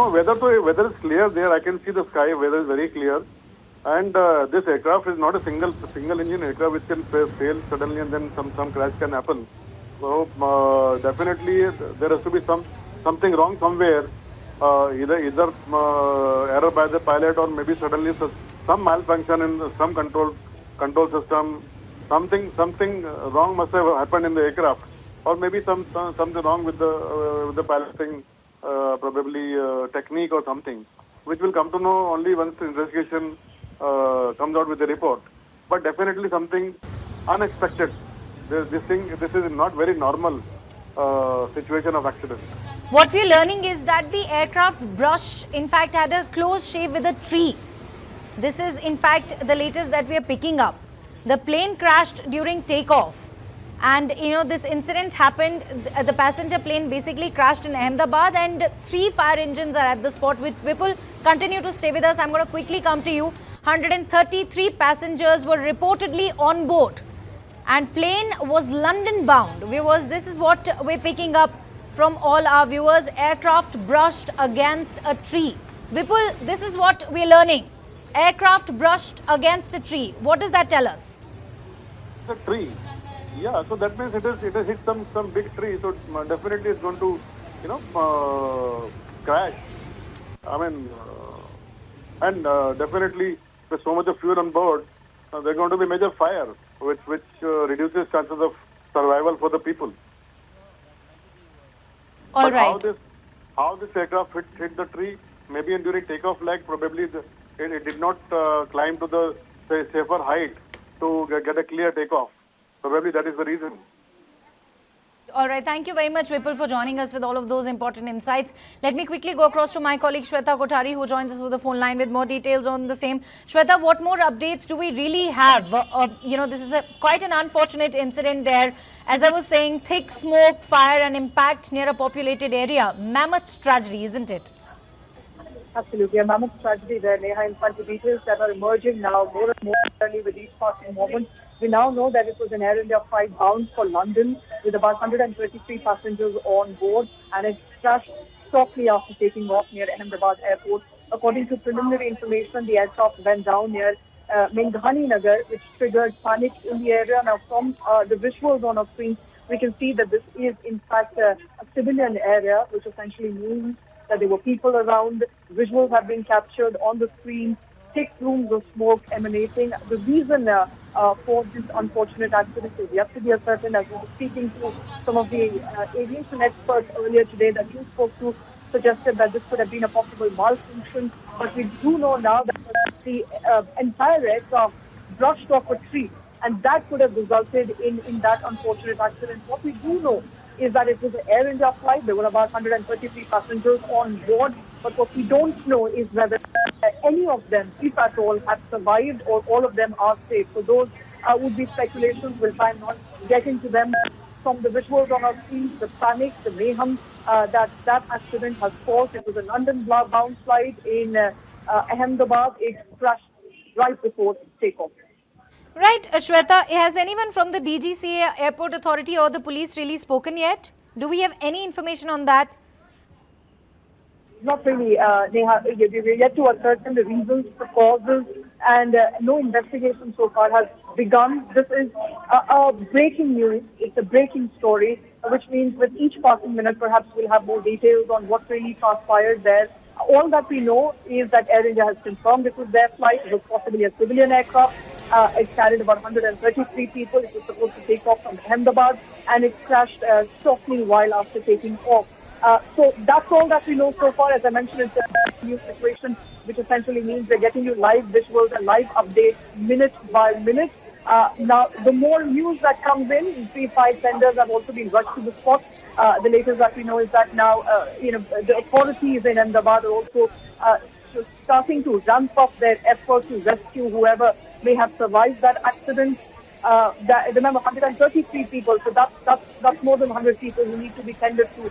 No, weather is clear there. I can see the sky. Weather is very clear, and this aircraft is not a single engine aircraft which can fail suddenly and then some crash can happen. So definitely there has to be something wrong somewhere. Either error by the pilot or maybe suddenly some malfunction in some control system. Something wrong must have happened in the aircraft, or maybe something wrong with the piloting. Probably technique or something, which will come to know only once the investigation comes out with the report. But definitely something unexpected. This is not very normal situation of accident. What we're learning is that the aircraft brush, in fact, had a close shave with a tree. This is, in fact, the latest that we are picking up. The plane crashed during takeoff. And, this incident happened, the passenger plane basically crashed in Ahmedabad and 3 fire engines are at the spot. Vipul, continue to stay with us. I'm going to quickly come to you. 133 passengers were reportedly on board and plane was London bound. Viewers, this is what we're picking up from all our viewers. Aircraft brushed against a tree. Vipul, this is what we're learning. Aircraft brushed against a tree. What does that tell us? The tree. Yeah, so that means it has hit some big tree. So definitely it's going to, crash. I mean, and definitely with so much of fuel on board, there's going to be major fire, which reduces chances of survival for the people. All right. How this aircraft hit the tree? Maybe during takeoff lag, probably it did not climb to the safer height to get a clear takeoff. Probably that is the reason. All right. Thank you very much, Vipul, for joining us with all of those important insights. Let me quickly go across to my colleague Shweta Kothari, who joins us with the phone line with more details on the same. Shweta, what more updates do we really have? This is quite an unfortunate incident there. As I was saying, thick smoke, fire and impact near a populated area. Mammoth tragedy, isn't it? Absolutely, a mammoth tragedy there, Neha. In fact, the details that are emerging now more and more clearly with each passing moment. We now know that it was an Air India flight bound for London with about 133 passengers on board, and it crashed shortly after taking off near Ahmedabad airport. According to preliminary information, the aircraft went down near Menghani Nagar, which triggered panic in the area. Now, from the visuals on our screen, we can see that this is in fact a civilian area, which essentially means that there were people around. Visuals have been captured on the screen, thick plumes of smoke emanating. The reason for this unfortunate accident is yet to be ascertained. As we were speaking to some of the aviation experts earlier today that you spoke to, suggested that this could have been a possible malfunction. But we do know now that the entire aircraft brushed off a tree, and that could have resulted in that unfortunate accident. What we do know is that it was an Air India flight. There were about 133 passengers on board. But what we don't know is whether any of them, if at all, have survived or all of them are safe. So those would be speculations. We'll try and not get into them. From the visuals on our screen, the panic, the mayhem that accident has caused. It was a London-bound flight in Ahmedabad. It crashed right before takeoff. Right, Shweta, has anyone from the DGCA Airport Authority or the police really spoken yet? Do we have any information on that? Not really, Neha. We're yet to ascertain the reasons, the causes, and no investigation so far has begun. This is a breaking news. It's a breaking story, which means with each passing minute, perhaps we'll have more details on what really transpired there. All that we know is that Air India has confirmed it was their flight. It was possibly a civilian aircraft. It carried about 133 people. It was supposed to take off from Ahmedabad, and it crashed shortly while after taking off. So that's all that we know so far. As I mentioned, it's a new situation, which essentially means we're getting you live visuals and live updates minute by minute. Now, the more news that comes in, 3-5 tenders have also been rushed to the spot. The latest that we know is that now, the authorities in Ahmedabad are also starting to ramp up their efforts to rescue whoever may have survived that accident. Remember, 133 people, so that's more than 100 people who need to be tended to